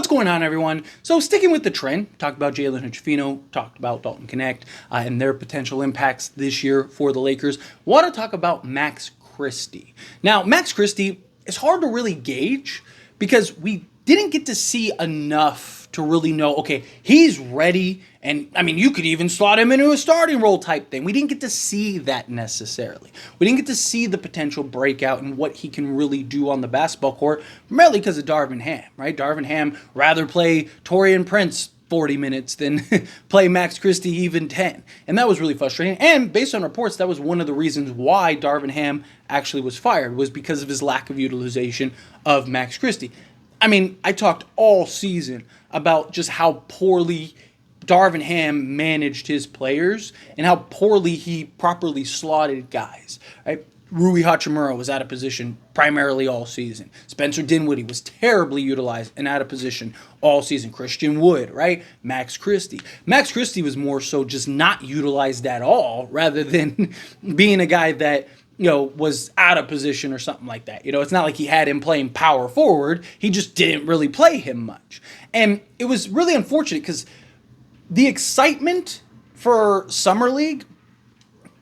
going on, everyone? So sticking with the trend, talked about Jalen Hood-Schifino, talked about Dalton Knecht, and their potential impacts this year for the Lakers. Want to talk about Max Christie. Now, Max Christie, it's hard to really gauge because we didn't get to see enough to really know, okay, he's ready, and I mean, you could even slot him into a starting role type thing. We didn't get to see that necessarily. We didn't get to see the potential breakout and what he can really do on the basketball court, primarily because of Darvin Ham, right? Darvin Ham rather play Taurean Prince 40 minutes than play Max Christie even 10. And that was really frustrating. And based on reports, that was one of the reasons why Darvin Ham actually was fired, was because of his lack of utilization of Max Christie. I mean, I talked all season about just how poorly Darvin Ham managed his players and how poorly he properly slotted guys. Right? Rui Hachimura was out of position primarily all season. Spencer Dinwiddie was terribly utilized and out of position all season. Christian Wood, right? Max Christie. Max Christie was more so just not utilized at all rather than being a guy that, was out of position or something like that. It's not like he had him playing power forward. He just didn't really play him much. And it was really unfortunate because the excitement for Summer League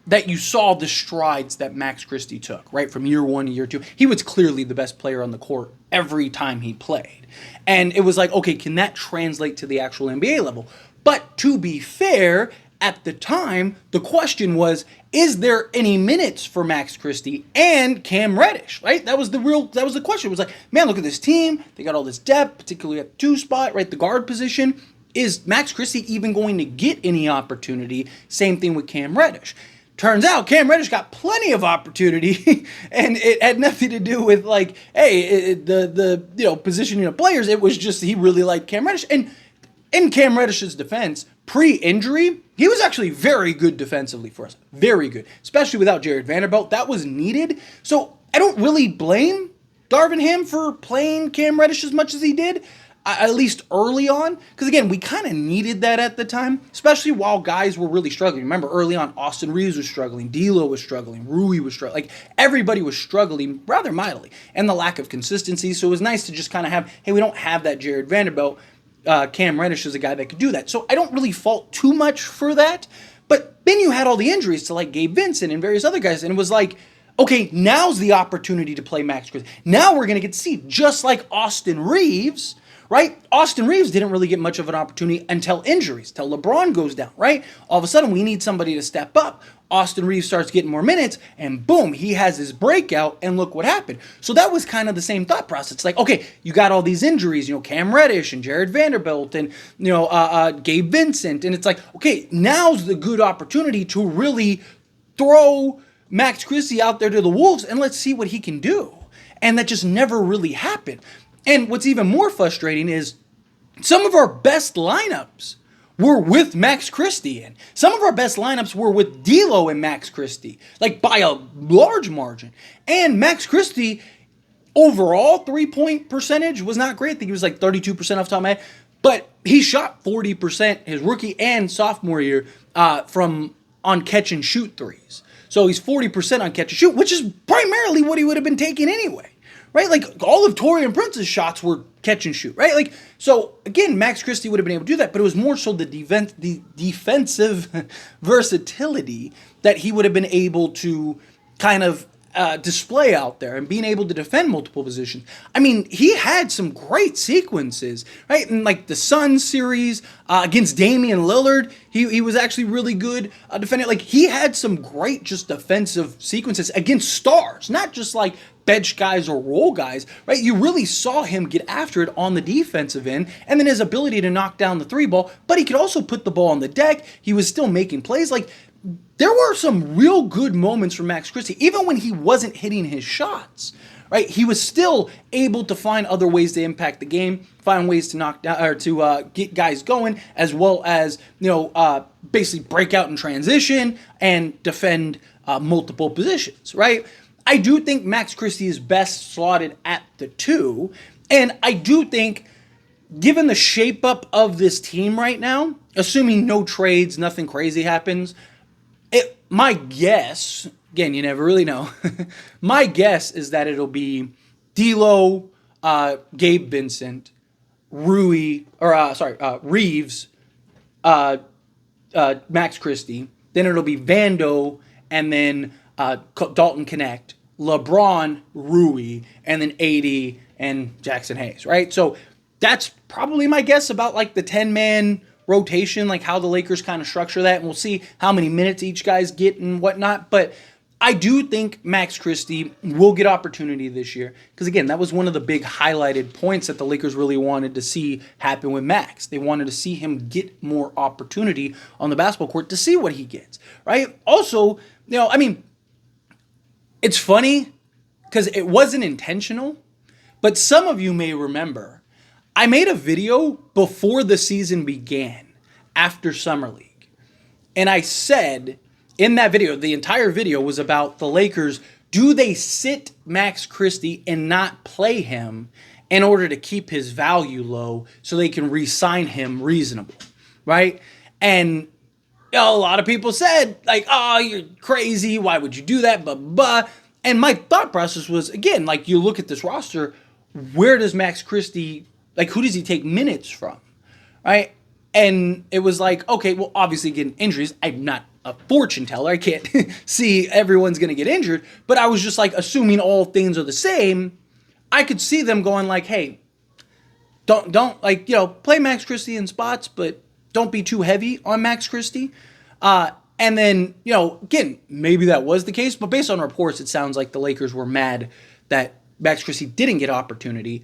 that you saw the strides that Max Christie took, right, from year one to year two. He was clearly the best player on the court every time he played. And it was like, okay, can that translate to the actual NBA level? But to be fair, at the time, the question was, is there any minutes for Max Christie and Cam Reddish, right? That was the question. It was like, man, look at this team. They got all this depth, particularly at the 2 spot, right? The guard position. Is Max Christie even going to get any opportunity? Same thing with Cam Reddish. Turns out Cam Reddish got plenty of opportunity, and it had nothing to do with the positioning of players. It was just he really liked Cam Reddish. And in Cam Reddish's defense, pre-injury, he was actually very good defensively for us. Very good. Especially without Jared Vanderbilt. That was needed. So I don't really blame Darvin Ham for playing Cam Reddish as much as he did, at least early on. Because again, we kind of needed that at the time, especially while guys were really struggling. Remember, early on, Austin Reeves was struggling, D'Lo was struggling, Rui was struggling. Like, everybody was struggling rather mightily. And the lack of consistency. So it was nice to just kind of have, hey, we don't have that Jared Vanderbilt. Cam Reddish is a guy that could do that. So I don't really fault too much for that. But then you had all the injuries to like Gabe Vincent and various other guys. And it was like, okay, now's the opportunity to play Max Christie. Now we're going to get to see, just like Austin Reeves, right? Austin Reeves didn't really get much of an opportunity until injuries, till LeBron goes down, right? All of a sudden, we need somebody to step up. Austin Reeves starts getting more minutes, and boom, he has his breakout, and look what happened. So that was kind of the same thought process. It's like, okay, you got all these injuries, Cam Reddish and Jared Vanderbilt and, Gabe Vincent, and it's like, okay, now's the good opportunity to really throw Max Christie out there to the Wolves, and let's see what he can do. And that just never really happened. And what's even more frustrating is some of our best lineups were with Max Christie in. Some of our best lineups were with D'Lo and Max Christie, like by a large margin. And Max Christie, overall 3-point percentage was not great. I think he was like 32% off the top of my head. But he shot 40% his rookie and sophomore year from on catch and shoot threes. So he's 40% on catch and shoot, which is primarily what he would have been taking anyway. Right? Like, all of Taurean Prince's shots were catch and shoot, right? Like, so, again, Max Christie would have been able to do that, but it was more so the defensive versatility that he would have been able to kind of display out there and being able to defend multiple positions. I mean, he had some great sequences, right? In, like, the Suns series against Damian Lillard, he was actually really good defending. Like, he had some great just defensive sequences against stars, not just, like, bench guys or role guys, right? You really saw him get after it on the defensive end, and then his ability to knock down the 3 ball, but he could also put the ball on the deck. He was still making plays. Like, there were some real good moments from Max Christie, even when he wasn't hitting his shots, right? He was still able to find other ways to impact the game, find ways to knock down or to get guys going, as well as basically break out in transition and defend multiple positions, right? I do think Max Christie is best slotted at the 2, and I do think, given the shape up of this team right now, assuming no trades, nothing crazy happens, my guess, again, you never really know, my guess is that it'll be D'Lo, Gabe Vincent, Reeves, Max Christie. Then it'll be Vando, and then Dalton Connect, LeBron, Rui, and then AD and Jackson Hayes, right? So that's probably my guess about like the 10-man rotation, like how the Lakers kind of structure that, and we'll see how many minutes each guys get and whatnot. But I do think Max Christie will get opportunity this year because, again, that was one of the big highlighted points that the Lakers really wanted to see happen with Max. They wanted to see him get more opportunity on the basketball court to see what he gets, right? Also, it's funny because it wasn't intentional, but some of you may remember I made a video before the season began after Summer League, and I said in that video, the entire video was about the Lakers. Do they sit Max Christie and not play him in order to keep his value low so they can re-sign him reasonable, right? And a lot of people said, like, oh, you're crazy. Why would you do that? Blah. And my thought process was, again, like, you look at this roster, where does Max Christie, like, who does he take minutes from, right? And it was like, okay, well, obviously getting injuries. I'm not a fortune teller. I can't see everyone's going to get injured. But I was just like, assuming all things are the same, I could see them going like, hey, don't like, play Max Christie in spots, but don't be too heavy on Max Christie. And then, again, maybe that was the case, but based on reports, it sounds like the Lakers were mad that Max Christie didn't get opportunity.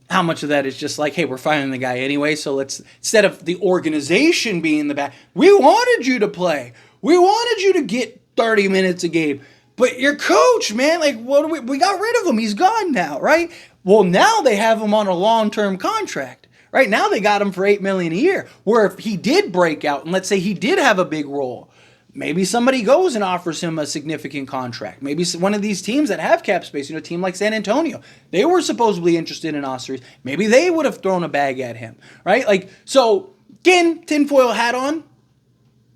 How much of that is just like, hey, we're firing the guy anyway, so let's, instead of the organization being the back, we wanted you to play. We wanted you to get 30 minutes a game. But your coach, man, like, we got rid of him. He's gone now, right? Well, now they have him on a long-term contract. Right now they got him for $8 million a year. Where if he did break out, and let's say he did have a big role, maybe somebody goes and offers him a significant contract. Maybe one of these teams that have cap space, a team like San Antonio, they were supposedly interested in Ospreys. Maybe they would have thrown a bag at him, right? Like, so again, tinfoil hat on.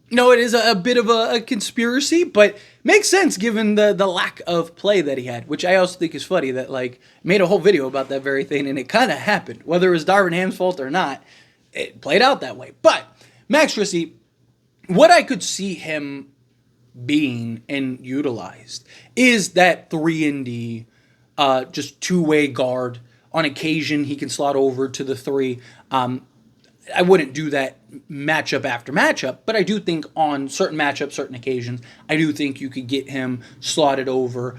It is a bit of a conspiracy, but makes sense given the lack of play that he had, which I also think is funny that, like, made a whole video about that very thing, and it kind of happened. Whether it was Darvin Ham's fault or not, it played out that way. But Max Christie, what I could see him being and utilized is that 3-and-D, just two-way guard. On occasion, he can slot over to the 3. I wouldn't do that matchup after matchup, but I do think on certain matchups, certain occasions, I do think you could get him slotted over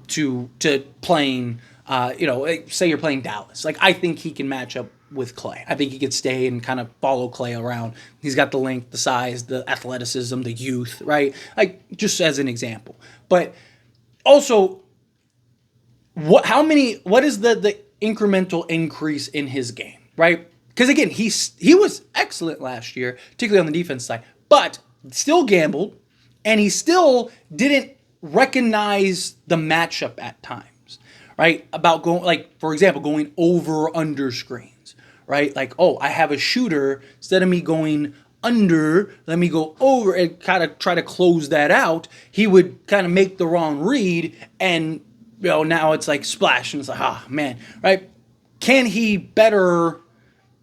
to playing, say you're playing Dallas. Like, I think he can match up with Clay. I think he could stay and kind of follow Clay around. He's got the length, the size, the athleticism, the youth, right? Like, just as an example. But also, what is the incremental increase in his game, right? Because, again, he was excellent last year, particularly on the defense side, but still gambled, and he still didn't recognize the matchup at times, right? About going, like, for example, going over or under screens, right? Like, oh, I have a shooter. Instead of me going under, let me go over and kind of try to close that out. He would kind of make the wrong read, and, now it's like splash, and it's like, man, right? Can he better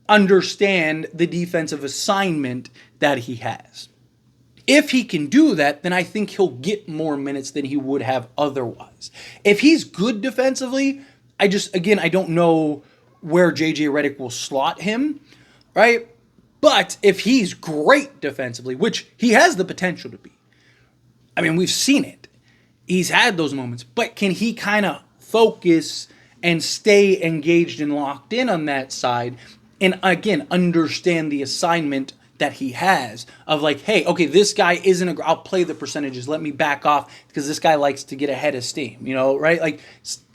understand the defensive assignment that he has? If he can do that, then I think he'll get more minutes than he would have otherwise. If he's good defensively, I don't know where JJ Redick will slot him, right? But if he's great defensively, which he has the potential to be, we've seen it. He's had those moments, but can he kind of focus and stay engaged and locked in on that side? And again, understand the assignment that he has of like, hey, okay, this guy I'll play the percentages. Let me back off because this guy likes to get ahead of steam, right? Like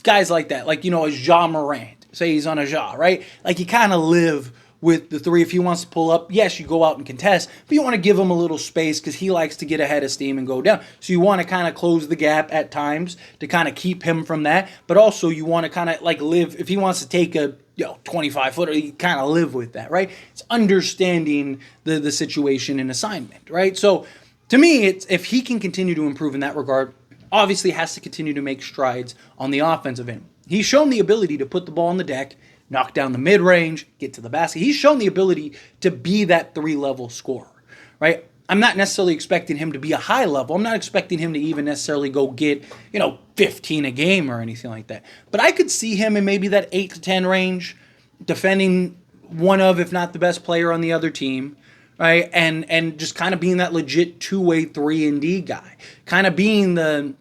guys like that, like, a Ja Morant, say he's on a Ja, right? Like you kind of live with the 3. If he wants to pull up, yes, you go out and contest, but you want to give him a little space because he likes to get ahead of steam and go down. So you want to kind of close the gap at times to kind of keep him from that, but also you want to kind of like live, if he wants to take a 25-footer, you kind of live with that, right? It's understanding the situation and assignment, right? So to me, it's if he can continue to improve in that regard, obviously has to continue to make strides on the offensive end. He's shown the ability to put the ball on the deck, knock down the mid-range, get to the basket. He's shown the ability to be that 3-level scorer, right? I'm not necessarily expecting him to be a high level. I'm not expecting him to even necessarily go get, 15 a game or anything like that. But I could see him in maybe that 8 to 10 range, defending one of, if not the best player on the other team, right? And just kind of being that legit two-way 3-and-D guy. Kind of being the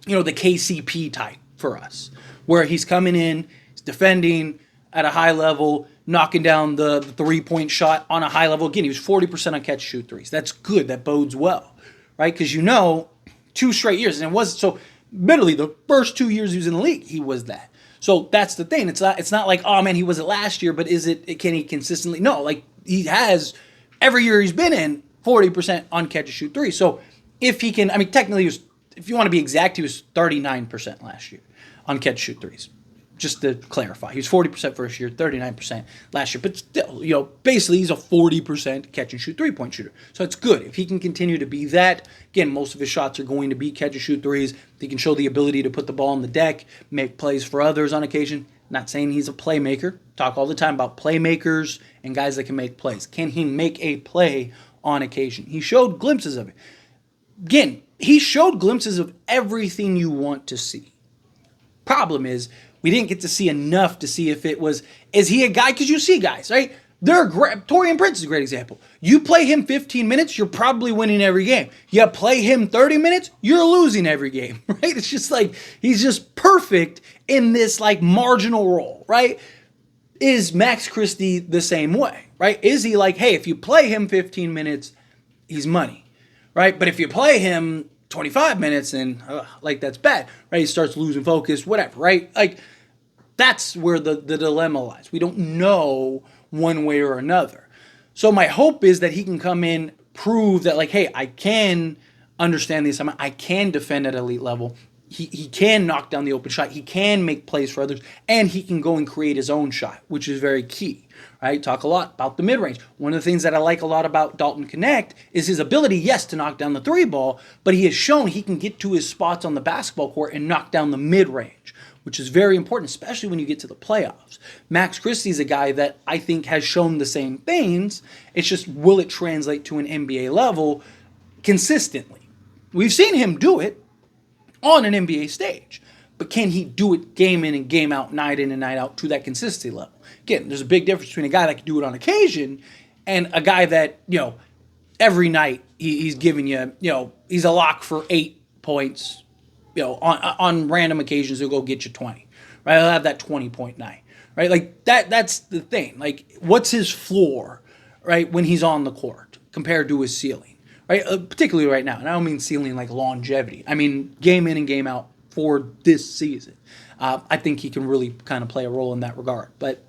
KCP type for us, where he's coming in, he's defending at a high level, knocking down the three-point shot on a high level. Again, he was 40% on catch shoot threes. That's good. That bodes well, right? Because 2 straight years, and it was so. Literally, the first 2 years he was in the league, he was that. So that's the thing. It's not like, oh man, he was it last year, but can he consistently? No, like he has every year he's been in 40% on catch and shoot three. So if he can, technically, if you want to be exact, he was 39% last year on catch and shoot threes. Just to clarify, he was 40% first year, 39% last year. But still, basically he's a 40% catch and shoot 3-point shooter. So it's good. If he can continue to be that, again, most of his shots are going to be catch and shoot threes. He can show the ability to put the ball on the deck, make plays for others on occasion. Not saying he's a playmaker. Talk all the time about playmakers and guys that can make plays. Can he make a play on occasion? He showed glimpses of it. Again, he showed glimpses of everything you want to see. Problem is, we didn't get to see enough to see if is he a guy? Because you see guys, right? Torian Prince is a great example. You play him 15 minutes, you're probably winning every game. You play him 30 minutes, you're losing every game, right? It's just like, he's just perfect in this like marginal role, right? Is Max Christie the same way, right? Is he like, hey, if you play him 15 minutes, he's money, right? But if you play him 25 minutes and that's bad, right? He starts losing focus, whatever, right? Like that's where the dilemma lies. We don't know one way or another. So my hope is that he can come in, prove that like, hey, I can understand the assignment. I can defend at elite level. He can knock down the open shot. He can make plays for others, and he can go and create his own shot, which is very key. Right? Talk a lot about the mid-range. One of the things that I like a lot about Dalton Connect is his ability, yes, to knock down the three ball, but he has shown he can get to his spots on the basketball court and knock down the mid-range, which is very important, especially when you get to the playoffs. Max Christie is a guy that I think has shown the same things. It's just, will it translate to an NBA level consistently? We've seen him do it on an NBA stage, but can he do it game in and game out, night in and night out to that consistency level? Again, there's a big difference between a guy that can do it on occasion and a guy that, every night he's giving you, he's a lock for 8 points, on random occasions he'll go get you 20, right? He'll have that 20-point night, right? Like that's the thing. Like what's his floor, right, when he's on the court compared to his ceiling, right? Particularly right now. And I don't mean ceiling like longevity. I mean game in and game out for this season. I think he can really kind of play a role in that regard. But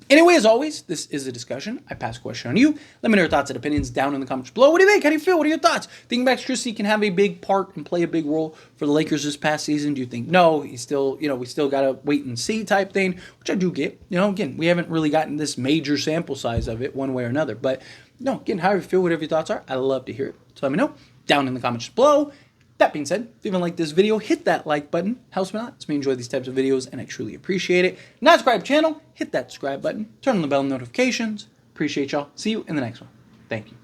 anyway, as always, this is a discussion. I pass a question on you. Let me know your thoughts and opinions down in the comments below. What do you think? How do you feel? What are your thoughts? Think Max Christie can have a big part and play a big role for the Lakers this past season? Do you think no? He's still, we still got to wait and see type thing, which I do get. Again, we haven't really gotten this major sample size of it one way or another. But, again, how you feel, whatever your thoughts are, I'd love to hear it. So let me know down in the comments below. That being said, if you even like this video, hit that like button. Helps me a lot. It's me enjoy these types of videos, and I truly appreciate it. Not subscribe to the channel, hit that subscribe button. Turn on the bell notifications. Appreciate y'all. See you in the next one. Thank you.